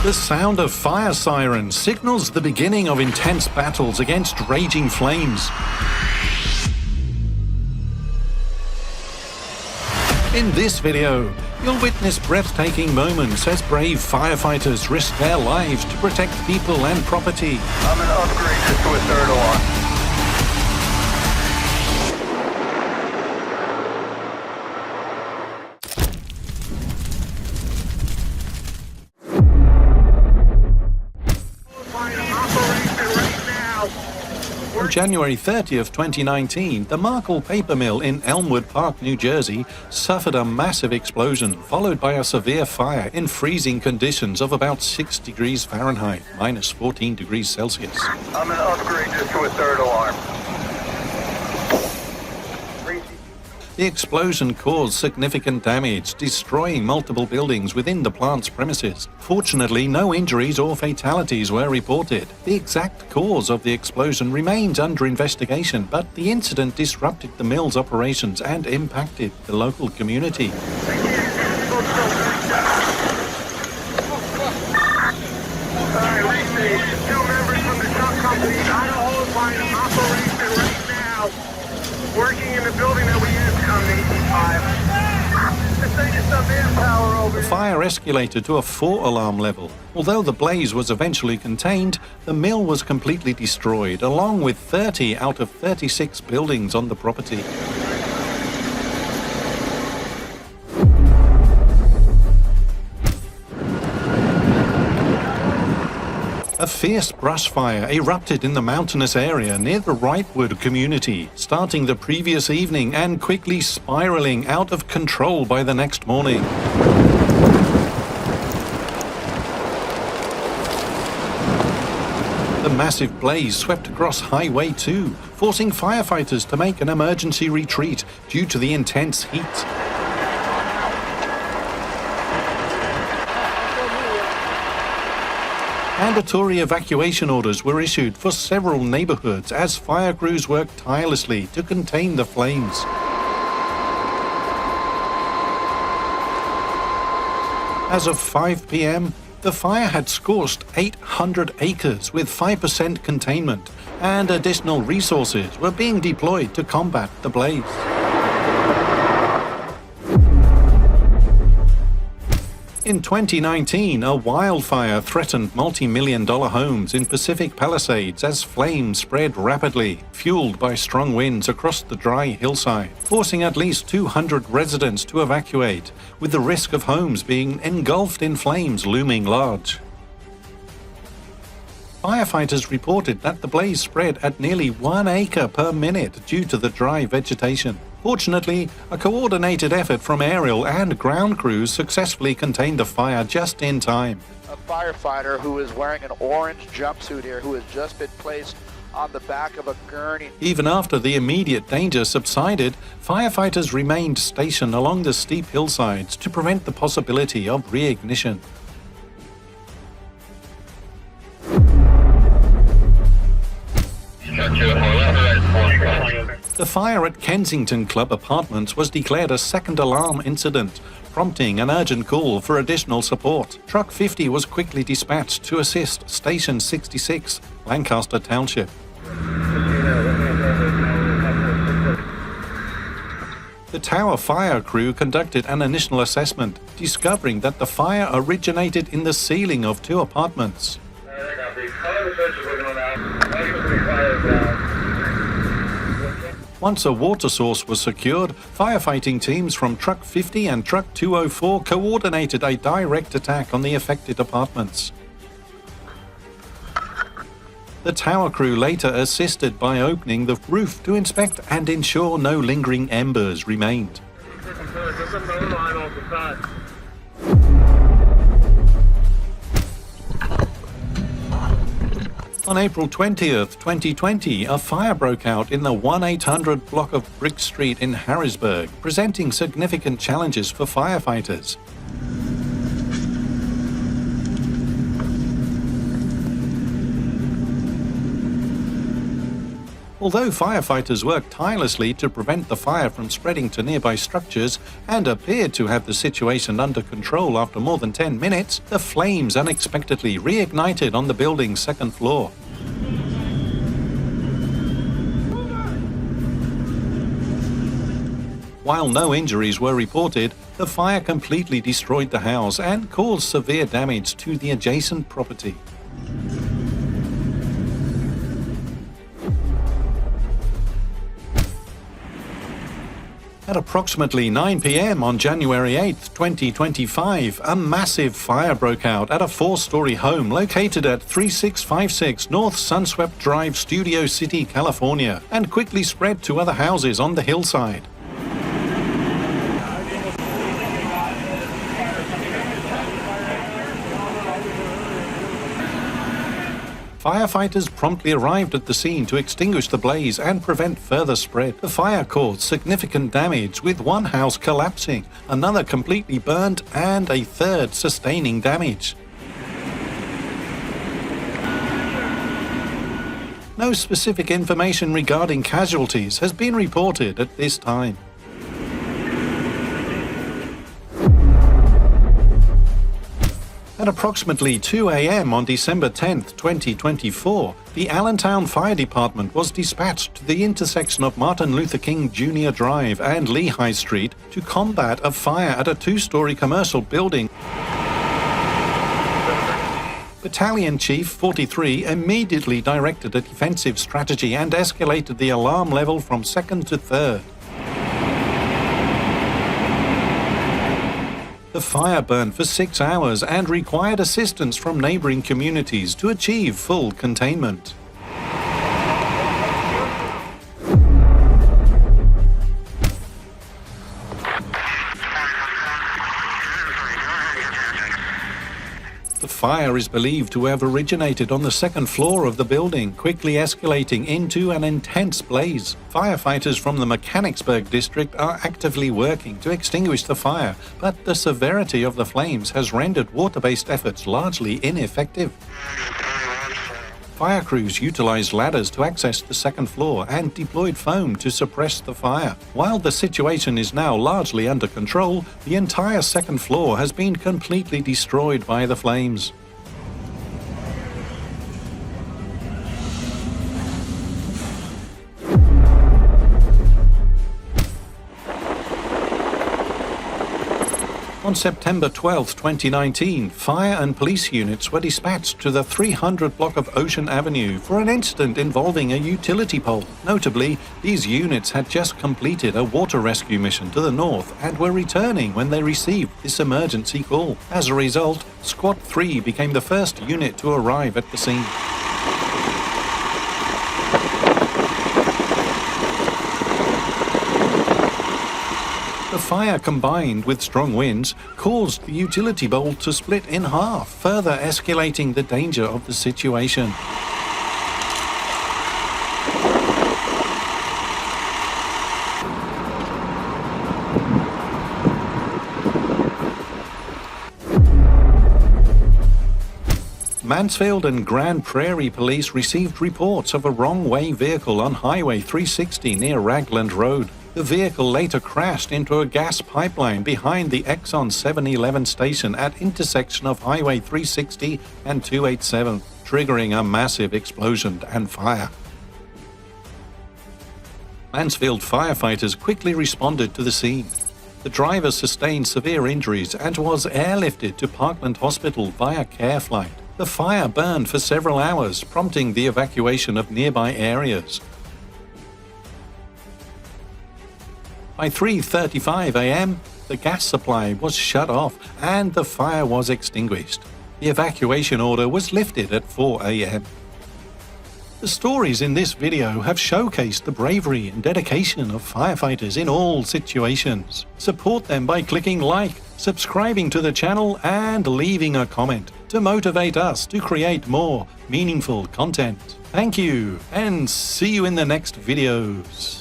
The sound of fire sirens signals the beginning of intense battles against raging flames. In this video, you'll witness breathtaking moments as brave firefighters risk their lives to protect people and property. I'm going to upgrade this to a third alarm. On January 30th, 2019, the Markle paper mill in Elmwood Park, New Jersey, suffered a massive explosion, followed by a severe fire in freezing conditions of about 6 degrees Fahrenheit, minus 14 degrees Celsius. I'm going to upgrade this to a third alarm. The explosion caused significant damage, destroying multiple buildings within the plant's premises. Fortunately, no injuries or fatalities were reported. The exact cause of the explosion remains under investigation, but the incident disrupted the mill's operations and impacted the local community. Working in the building that we used come 85. The fire escalated to a 4-alarm level. Although the blaze was eventually contained, the mill was completely destroyed, along with 30 out of 36 buildings on the property. A fierce brush fire erupted in the mountainous area near the Wrightwood community, starting the previous evening and quickly spiraling out of control by the next morning. The massive blaze swept across Highway 2, forcing firefighters to make an emergency retreat due to the intense heat. Mandatory evacuation orders were issued for several neighborhoods as fire crews worked tirelessly to contain the flames. As of 5 p.m., the fire had scorched 800 acres with 5% containment, and additional resources were being deployed to combat the blaze. In 2019, a wildfire threatened multi-million-dollar homes in Pacific Palisades as flames spread rapidly, fueled by strong winds across the dry hillside, forcing at least 200 residents to evacuate, with the risk of homes being engulfed in flames looming large. Firefighters reported that the blaze spread at nearly 1 acre per minute due to the dry vegetation. Fortunately, a coordinated effort from aerial and ground crews successfully contained the fire just in time. A firefighter who is wearing an orange jumpsuit here, who has just been placed on the back of a gurney. Even after the immediate danger subsided, firefighters remained stationed along the steep hillsides to prevent the possibility of reignition. The fire at Kensington Club Apartments was declared a second alarm incident, prompting an urgent call for additional support. Truck 50 was quickly dispatched to assist Station 66, Lancaster Township. The Tower Fire crew conducted an initial assessment, discovering that the fire originated in the ceiling of 2 apartments. Once a water source was secured, firefighting teams from Truck 50 and Truck 204 coordinated a direct attack on the affected apartments. The tower crew later assisted by opening the roof to inspect and ensure no lingering embers remained. On April 20th, 2020, a fire broke out in the 1-800 block of Brick Street in Harrisburg, presenting significant challenges for firefighters. Although firefighters worked tirelessly to prevent the fire from spreading to nearby structures and appeared to have the situation under control after more than 10 minutes, the flames unexpectedly reignited on the building's second floor. While no injuries were reported, the fire completely destroyed the house and caused severe damage to the adjacent property. At approximately 9 p.m. on January 8, 2025, a massive fire broke out at a 4-story home located at 3656 North Sunswept Drive, Studio City, California, and quickly spread to other houses on the hillside. Firefighters promptly arrived at the scene to extinguish the blaze and prevent further spread. The fire caused significant damage, with one house collapsing, another completely burnt, and a third sustaining damage. No specific information regarding casualties has been reported at this time. At approximately 2 a.m. on December 10, 2024, the Allentown Fire Department was dispatched to the intersection of Martin Luther King Jr. Drive and Lehigh Street to combat a fire at a 2-story commercial building. Battalion Chief 43 immediately directed a defensive strategy and escalated the alarm level from 2nd to 3rd. The fire burned for 6 hours and required assistance from neighboring communities to achieve full containment. The fire is believed to have originated on the 2nd floor of the building, quickly escalating into an intense blaze. Firefighters from the Mechanicsburg district are actively working to extinguish the fire, but the severity of the flames has rendered water-based efforts largely ineffective. Fire crews utilized ladders to access the 2nd floor and deployed foam to suppress the fire. While the situation is now largely under control, the entire 2nd floor has been completely destroyed by the flames. On September 12, 2019, fire and police units were dispatched to the 300 block of Ocean Avenue for an incident involving a utility pole. Notably, these units had just completed a water rescue mission to the north and were returning when they received this emergency call. As a result, Squad 3 became the first unit to arrive at the scene. The fire, combined with strong winds, caused the utility pole to split in half, further escalating the danger of the situation. Mansfield and Grand Prairie police received reports of a wrong-way vehicle on Highway 360 near Ragland Road. The vehicle later crashed into a gas pipeline behind the Exxon 7-Eleven station at intersection of Highway 360 and 287, triggering a massive explosion and fire. Mansfield firefighters quickly responded to the scene. The driver sustained severe injuries and was airlifted to Parkland Hospital via care flight. The fire burned for several hours, prompting the evacuation of nearby areas. By 3:35 a.m., the gas supply was shut off and the fire was extinguished. The evacuation order was lifted at 4 a.m. The stories in this video have showcased the bravery and dedication of firefighters in all situations. Support them by clicking like, subscribing to the channel, and leaving a comment to motivate us to create more meaningful content. Thank you, and see you in the next videos.